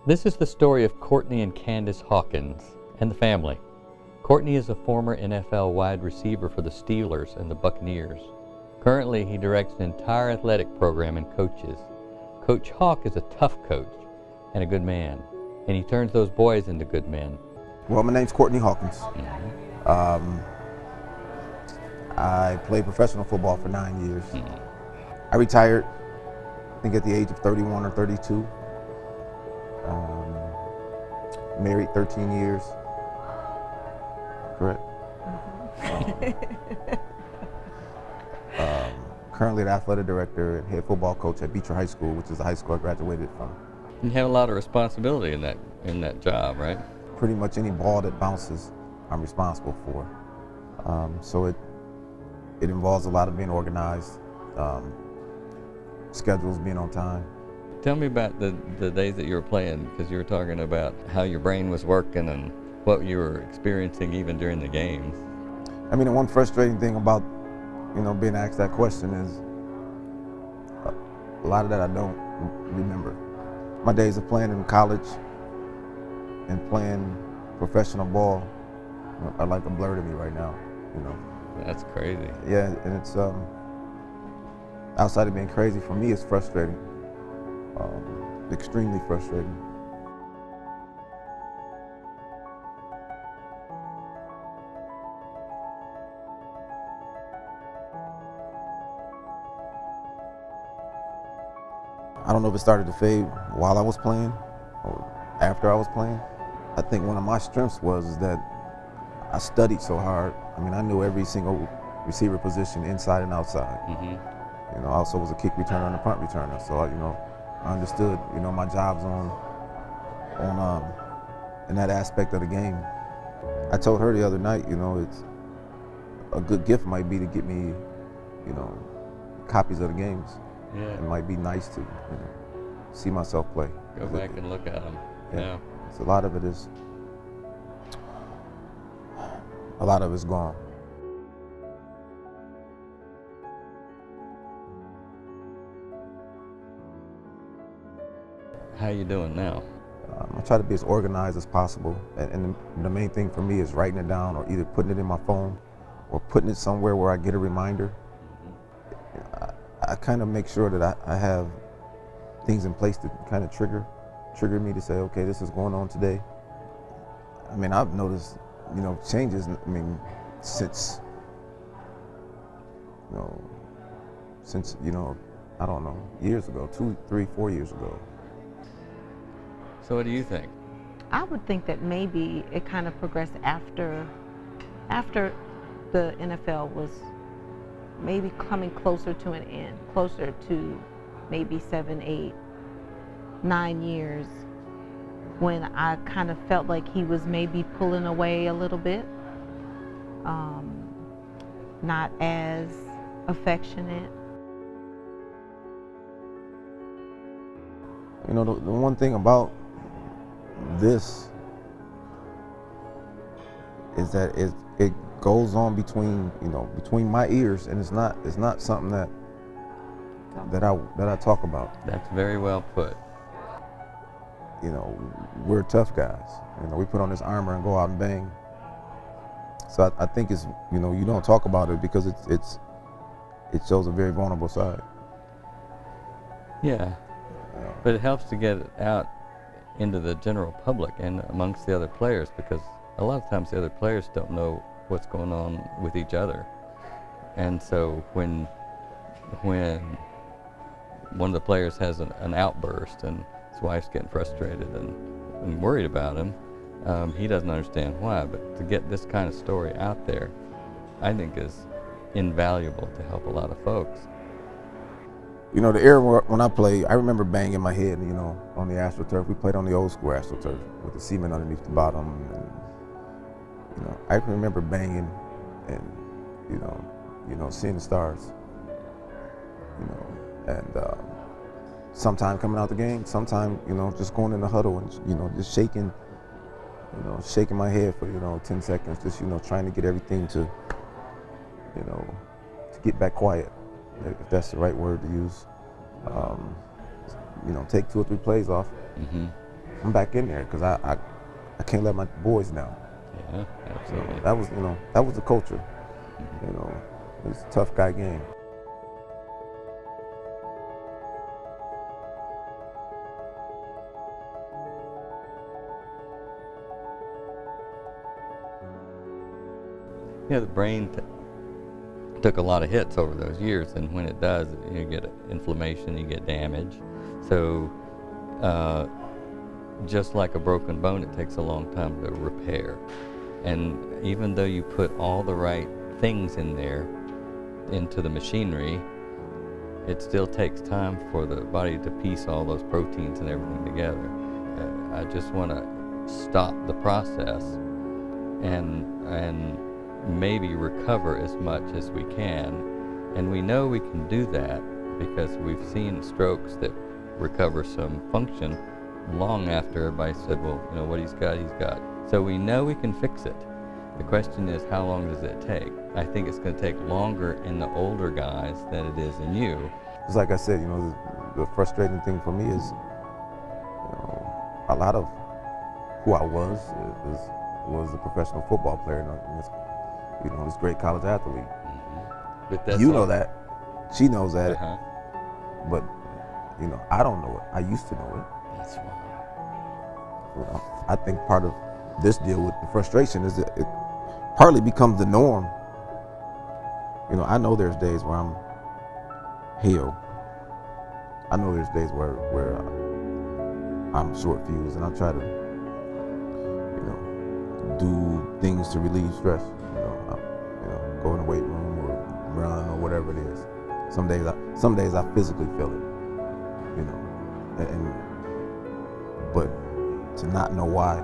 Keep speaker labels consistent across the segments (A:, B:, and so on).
A: This is the story of Courtney and Candace Hawkins and the family. Courtney is a former NFL wide receiver for the Steelers and the Buccaneers. Currently, he directs an entire athletic program and coaches. Coach Hawk is a tough coach and a good man, and he turns those boys into good men.
B: Well, my name's Courtney Hawkins. I played professional football for 9 years. I retired, I think at the age of 31 or 32. Married 13 years. Correct? Currently the athletic director and head football coach at Beecher High School, which is the high school I graduated from.
A: You have a lot of responsibility in that job, right?
B: Pretty much any ball that bounces, I'm responsible for. So it involves a lot of being organized, schedules being on time.
A: Tell me about the days that you were playing, because you were talking about how your brain was working and what you were experiencing even during the games.
B: I mean, the one frustrating thing about, being asked that question is a lot of that I don't remember. My days of playing in college and playing professional ball are like a blur to me right now,
A: That's crazy.
B: Yeah, and it's, outside of being crazy, for me it's frustrating, extremely frustrating. I don't know if it started to fade while I was playing or after I was playing. I think one of my strengths was that I studied so hard. I mean, I knew every single receiver position inside and outside. I also was a kick returner and a punt returner, so I understood my jobs on in that aspect of the game. I told her the other night, it's a good gift might be to get me, copies of the games.
A: Yeah.
B: It might be nice to see myself play.
A: Go back and look at them. Yeah.
B: So a lot of it's gone.
A: How you doing now?
B: I try to be as organized as possible, and the main thing for me is writing it down or either putting it in my phone or putting it somewhere where I get a reminder. I kind of make sure that I have things in place to kind of trigger me to say, okay, this is going on today. I mean, I've noticed, changes, since, I don't know, years ago, 2, 3, 4 years ago.
A: So what do you think?
C: I would think that maybe it kind of progressed after the NFL was maybe coming closer to an end, closer to maybe 7, 8, 9 years, when I kind of felt like he was maybe pulling away a little bit, not as affectionate.
B: The one thing about this is that it goes on between my ears, and it's not something that I talk about.
A: That's very well put.
B: We're tough guys. We put on this armor and go out and bang. So I think it's you don't talk about it because it shows a very vulnerable side.
A: Yeah, but it helps to get it out into the general public and amongst the other players, because a lot of times the other players don't know what's going on with each other. And so when one of the players has an outburst and his wife's getting frustrated and worried about him, he doesn't understand why. But to get this kind of story out there, I think is invaluable to help a lot of folks.
B: The era when I played, I remember banging my head, on the AstroTurf. We played on the old school AstroTurf with the cement underneath the bottom. And, I remember banging and, seeing the stars. And sometime coming out the game, sometime, just going in the huddle and, just shaking my head for, 10 seconds, just, trying to get everything to get back quiet, if that's the right word to use. Take 2 or 3 plays off. I'm back in there because I can't let my boys down.
A: Yeah, absolutely.
B: So that was the culture. It was a tough guy game.
A: The brain took a lot of hits over those years, and when it does, you get inflammation, you get damage. So just like a broken bone, it takes a long time to repair. And even though you put all the right things in there, into the machinery, it still takes time for the body to piece all those proteins and everything together. I just want to stop the process and maybe recover as much as we can. And we know we can do that because we've seen strokes that recover some function long after everybody said, well, what he's got. So we know we can fix it. The question is, how long does it take? I think it's going to take longer in the older guys than it is in you.
B: Just like I said, the frustrating thing for me is, a lot of who I was a professional football player, and this great college athlete.
A: Mm-hmm. But that's
B: know that. She knows that.
A: Uh-huh.
B: But, I don't know it. I used to know it.
A: That's why.
B: I think part of this deal with the frustration is that it partly becomes the norm. I know there's days where I'm hell. I know there's days where I'm short fused, and I try to, do things to relieve stress. Go in the weight room or run or whatever it is. Some days I physically feel it. But to not know why,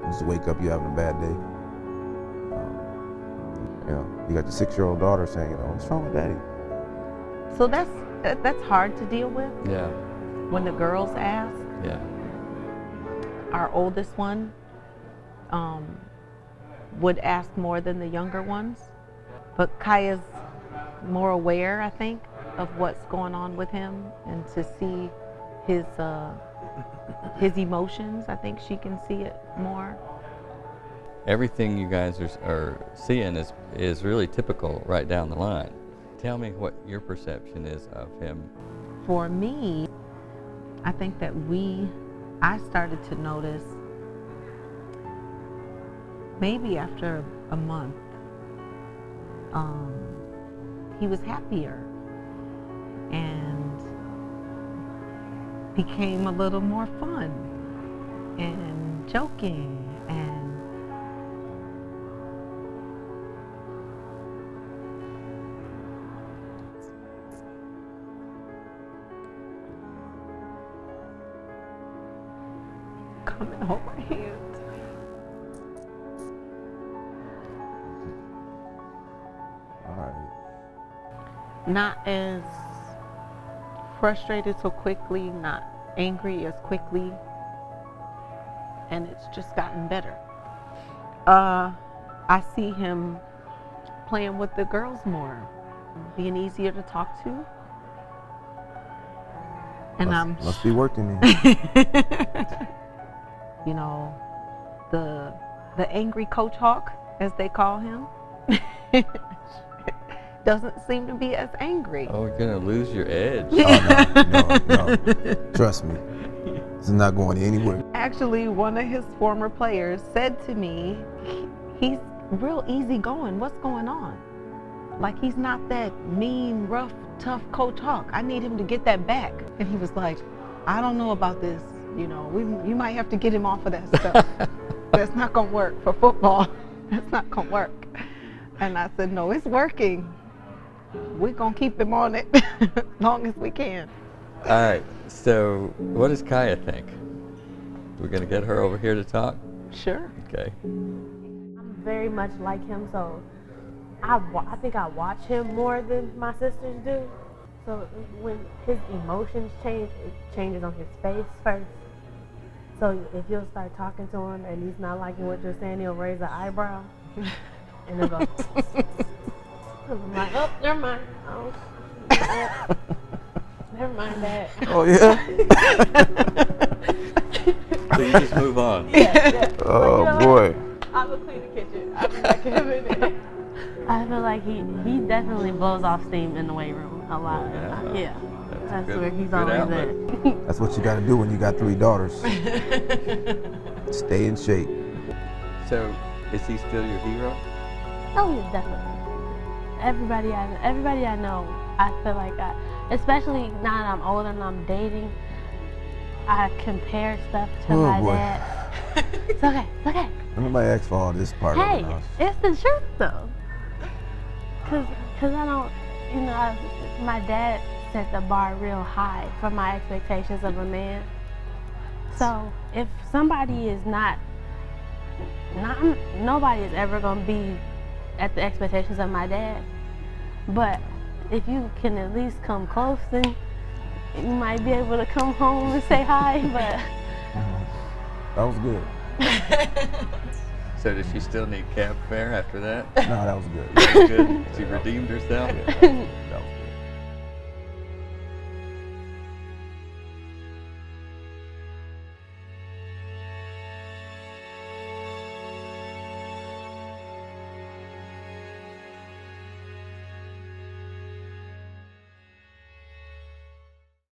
B: just wake up, you having a bad day. You got your 6-year-old daughter saying, what's wrong with daddy?
C: So that's hard to deal with.
A: Yeah.
C: When the girls ask.
A: Yeah.
C: Our oldest one would ask more than the younger ones, but Kaya's more aware, I think, of what's going on with him, and to see his emotions. I think she can see it more.
A: Everything you guys are seeing is really typical right down the line. Tell me what your perception is of him.
C: For me, I think that I started to notice maybe after a month, he was happier and became a little more fun and joking and come and hold my hand.
B: All right.
C: Not as frustrated so quickly, not angry as quickly, and it's just gotten better. I see him playing with the girls more, being easier to talk to, and
B: must be working then.
C: The angry coach Hawk, as they call him, doesn't seem to be as angry.
A: Oh, you're gonna lose your edge.
B: Oh, no. Trust me, this is not going anywhere.
C: Actually, one of his former players said to me, he's real easygoing. What's going on? Like, he's not that mean, rough, tough Coach Hawk. I need him to get that back. And he was like, I don't know about this. You might have to get him off of that stuff. That's not gonna work for football. That's not gonna work. And I said, no, it's working. We're gonna keep him on it as long as we can.
A: All right, so what does Kaya think? We're gonna get her over here to talk?
C: Sure.
A: Okay.
D: I'm very much like him, so I think I watch him more than my sisters do. So when his emotions change, it changes on his face first. So if you'll start talking to him and he's not liking what you're saying, he'll raise an eyebrow and then go. I'm like, oh, never mind. Oh, never mind that.
B: Oh yeah.
A: we just move on.
D: Yeah.
B: Oh
D: Like,
B: boy.
D: I'm gonna clean the kitchen. I'll be back in a minute. I feel like he definitely blows off steam in the weight room a lot. Yeah. That's
A: good-
D: where he's
A: good
D: always
A: outlet.
D: at.
B: That's what you got to do when you got 3 daughters. Stay in shape.
A: So, is he still your hero?
D: Oh yeah, definitely. Everybody I know, I feel like especially now that I'm older and I'm dating, I compare stuff to
B: Oh,
D: my
B: boy.
D: dad. It's okay. It's okay.
B: Nobody asked for all this part
D: Hey,
B: of the house.
D: it's the truth though. Cause I don't, my dad set the bar real high for my expectations of a man. So if somebody is not nobody is ever gonna be at the expectations of my dad. But if you can at least come close, then you might be able to come home and say hi. But
B: That was good.
A: So, does she still need cab fare after that?
B: No, that was good.
A: That was good. She redeemed herself.
B: Yeah.